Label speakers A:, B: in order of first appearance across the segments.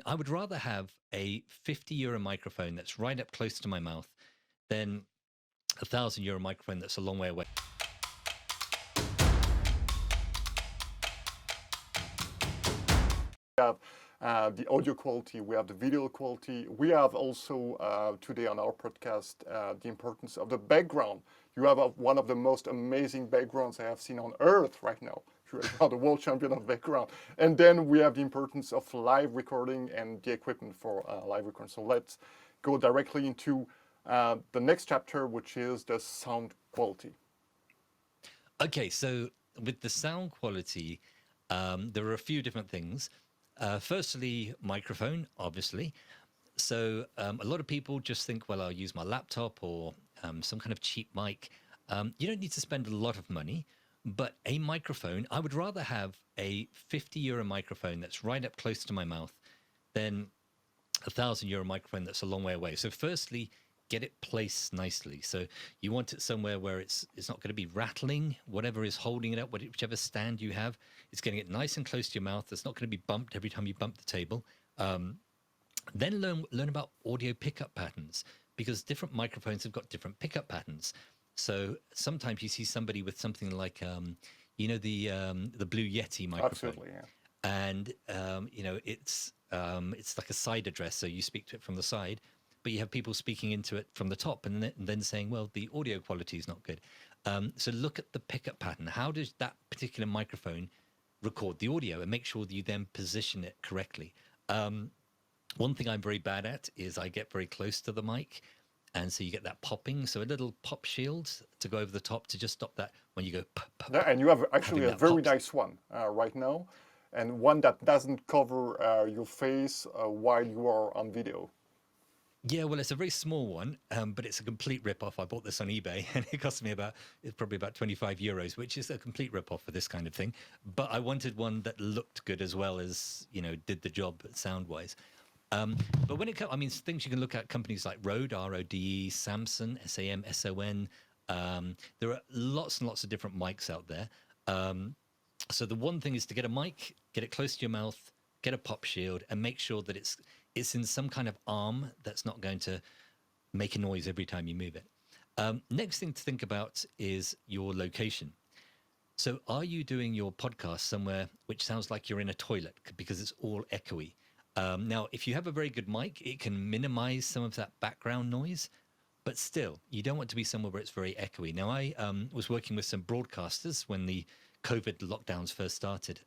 A: I would rather have a 50 euro microphone that's right up close to my mouth than a 1,000 euro microphone that's a long way away.
B: We have the audio quality, we have the video quality. We have also today on our podcast the importance of the background. You have one of the most amazing backgrounds I have seen on earth right now. You are the world champion of background. And then we have the importance of live recording and the equipment for live recording. So let's go directly into the next chapter, which is the sound quality.
A: Okay, so with the sound quality, there are a few different things. Firstly, microphone, obviously. So a lot of people just think, well, I'll use my laptop or some kind of cheap mic. You don't need to spend a lot of money, but a microphone, I would rather have a 50 euro microphone that's right up close to my mouth than a 1,000 euro microphone that's a long way away. So firstly, get it placed nicely. So you want it somewhere where it's not going to be rattling, whatever is holding it up, whichever stand you have, it's getting it nice and close to your mouth. It's not going to be bumped every time you bump the table. Then learn about audio pickup patterns, because different microphones have got different pickup patterns. So sometimes you see somebody with something like, the Blue Yeti microphone.
B: Absolutely, yeah.
A: And it's like a side address, so you speak to it from the side, but you have people speaking into it from the top, and then saying, well, the audio quality is not good. So look at the pickup pattern. How does that particular microphone record the audio, and make sure that you then position it correctly. One thing I'm very bad at is I get very close to the mic, and so you get that popping. So a little pop shield to go over the top to just stop that when you go.
B: Yeah, and you have actually a very
A: pops.
B: nice one right now, and one that doesn't cover your face while you are on video.
A: Yeah, well, it's a very small one, but it's a complete rip-off. I bought this on eBay, and it cost me it's probably about 25 euros, which is a complete rip-off for this kind of thing. But I wanted one that looked good as well as, did the job sound-wise. But when it comes, I mean, things you can look at, companies like Rode, R-O-D-E, Samson, S-A-M, S-O-N. There are lots and lots of different mics out there. So the one thing is to get a mic, get it close to your mouth, get a pop shield, and make sure that it's in some kind of arm that's not going to make a noise every time you move it. Next thing to think about is your location. So are you doing your podcast somewhere which sounds like you're in a toilet because it's all echoey? Now, if you have a very good mic, it can minimize some of that background noise, but still, you don't want to be somewhere where it's very echoey. Now, I was working with some broadcasters when the COVID lockdowns first started.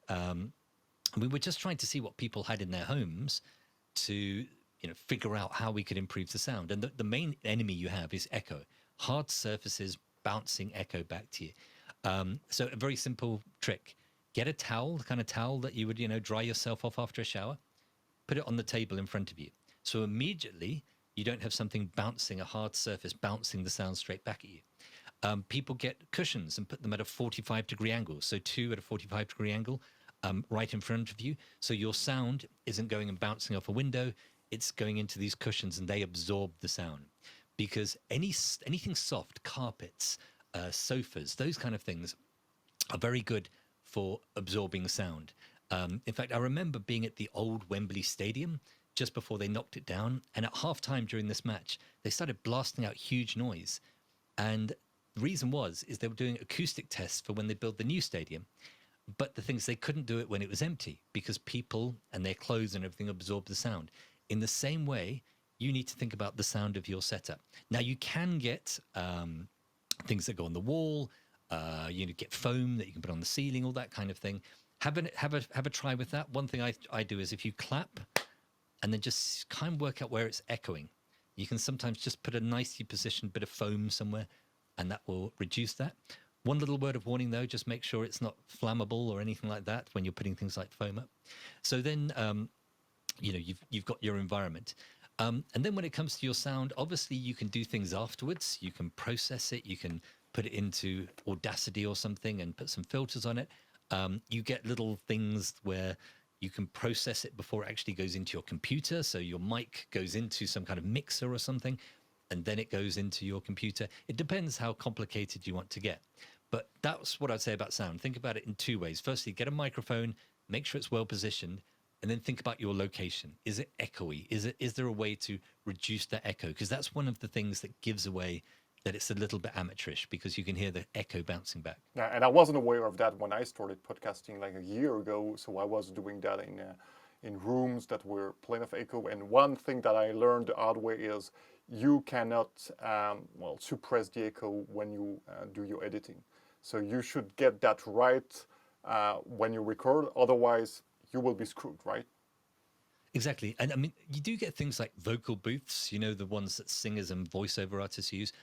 A: We were just trying to see what people had in their homes to figure out how we could improve the sound. And the main enemy you have is echo, hard surfaces bouncing echo back to you. So a very simple trick: get a towel, the kind of towel that you would dry yourself off after a shower, put it on the table in front of you, so immediately you don't have something bouncing, a hard surface bouncing the sound straight back at you. People get cushions and put them at a 45-degree angle, so two at a 45-degree angle, right in front of you, so your sound isn't going and bouncing off a window, it's going into these cushions and they absorb the sound. Because anything soft, carpets, sofas, those kind of things are very good for absorbing sound. In fact, I remember being at the old Wembley Stadium just before they knocked it down, and at halftime during this match, they started blasting out huge noise. And the reason is they were doing acoustic tests for when they build the new stadium. But the thing is, they couldn't do it when it was empty because people and their clothes and everything absorb the sound. In the same way, you need to think about the sound of your setup. Now, you can get things that go on the wall, get foam that you can put on the ceiling, all that kind of thing. Have a try with that. One thing I do is if you clap and then just kind of work out where it's echoing, you can sometimes just put a nicely positioned bit of foam somewhere, and that will reduce that. One little word of warning, though, just make sure it's not flammable or anything like that when you're putting things like foam up. So then, you've got your environment. And then when it comes to your sound, obviously you can do things afterwards. You can process it. You can put it into Audacity or something and put some filters on it. You get little things where you can process it before it actually goes into your computer. So your mic goes into some kind of mixer or something, and then it goes into your computer. It depends how complicated you want to get. But that's what I'd say about sound. Think about it in two ways. Firstly, get a microphone, make sure it's well positioned, and then think about your location. Is it echoey? Is there a way to reduce that echo? Because that's one of the things that gives away that it's a little bit amateurish, because you can hear the echo bouncing back.
B: Yeah, and I wasn't aware of that when I started podcasting like a year ago. So I was doing that in rooms that were plain of echo. And one thing that I learned the hard way is you cannot suppress the echo when you do your editing. So you should get that right when you record. Otherwise, you will be screwed, right?
A: Exactly. And I mean, you do get things like vocal booths, you know, the ones that singers and voiceover artists use.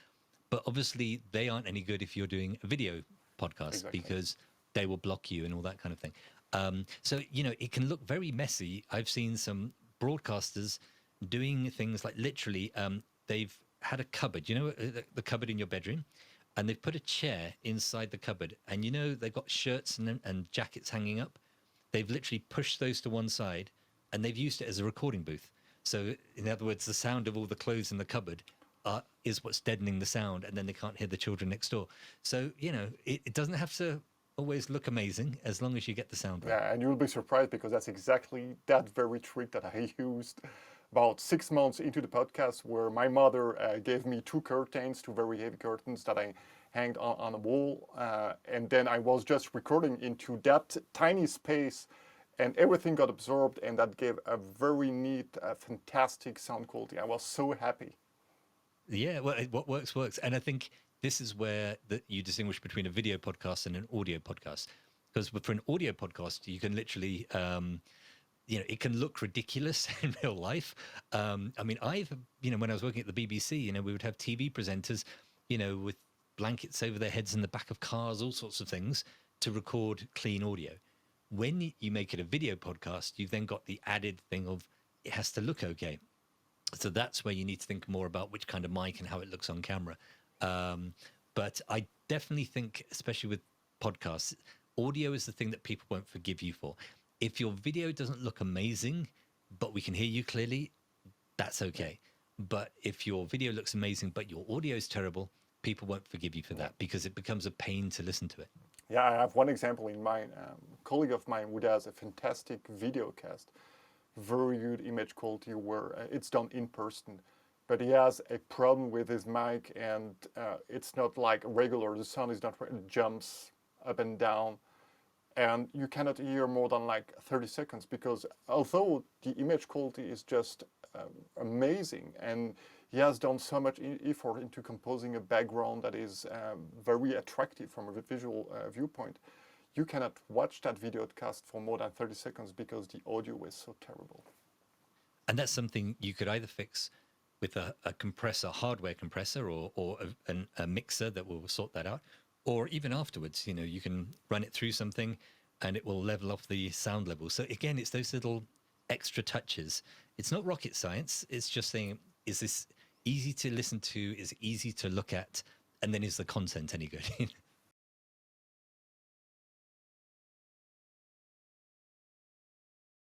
A: But obviously, they aren't any good if you're doing a video podcast,
B: Exactly.
A: because they will block you and all that kind of thing. So, you know, it can look very messy. I've seen some broadcasters doing things like literally, they've had a cupboard, you know, the cupboard in your bedroom, and they've put a chair inside the cupboard. And, you know, they've got shirts and jackets hanging up. They've literally pushed those to one side, and they've used it as a recording booth. So, in other words, the sound of all the clothes in the cupboard is what's deadening the sound, and then they can't hear the children next door. So, you know, it doesn't have to always look amazing as long as you get the sound right.
B: Yeah, and you'll be surprised because that's exactly that very trick that I used about 6 months into the podcast, where my mother gave me two very heavy curtains that I hanged on a wall, and then I was just recording into that tiny space, and everything got absorbed, and that gave a very neat, fantastic sound quality. I was so happy.
A: Yeah, well, what works works, and I think this is where you distinguish between a video podcast and an audio podcast. Because for an audio podcast, you can literally, you know, it can look ridiculous in real life. I mean, when I was working at the BBC, you know, we would have TV presenters, you know, with blankets over their heads in the back of cars, all sorts of things, to record clean audio. When you make it a video podcast, you've then got the added thing of it has to look okay. So that's where you need to think more about which kind of mic and how it looks on camera. But I definitely think, especially with podcasts, audio is the thing that people won't forgive you for. If your video doesn't look amazing, but we can hear you clearly, that's okay. But if your video looks amazing, but your audio is terrible, people won't forgive you for that, because it becomes a pain to listen to it.
B: Yeah, I have one example in mind. A colleague of mine who does a fantastic videocast, very good image quality, where it's done in person. But he has a problem with his mic, and it's not like regular. The sound is not, it jumps up and down. And you cannot hear more than like 30 seconds, because although the image quality is just amazing, and he has done so much effort into composing a background that is very attractive from a visual viewpoint, you cannot watch that videocast for more than 30 seconds because the audio is so terrible.
A: And that's something you could either fix with a compressor, hardware compressor, or a mixer that will sort that out. Or even afterwards, you know, you can run it through something and it will level off the sound level. So again, it's those little extra touches. It's not rocket science. It's just saying, is this easy to listen to? Is it easy to look at? And then is the content any good?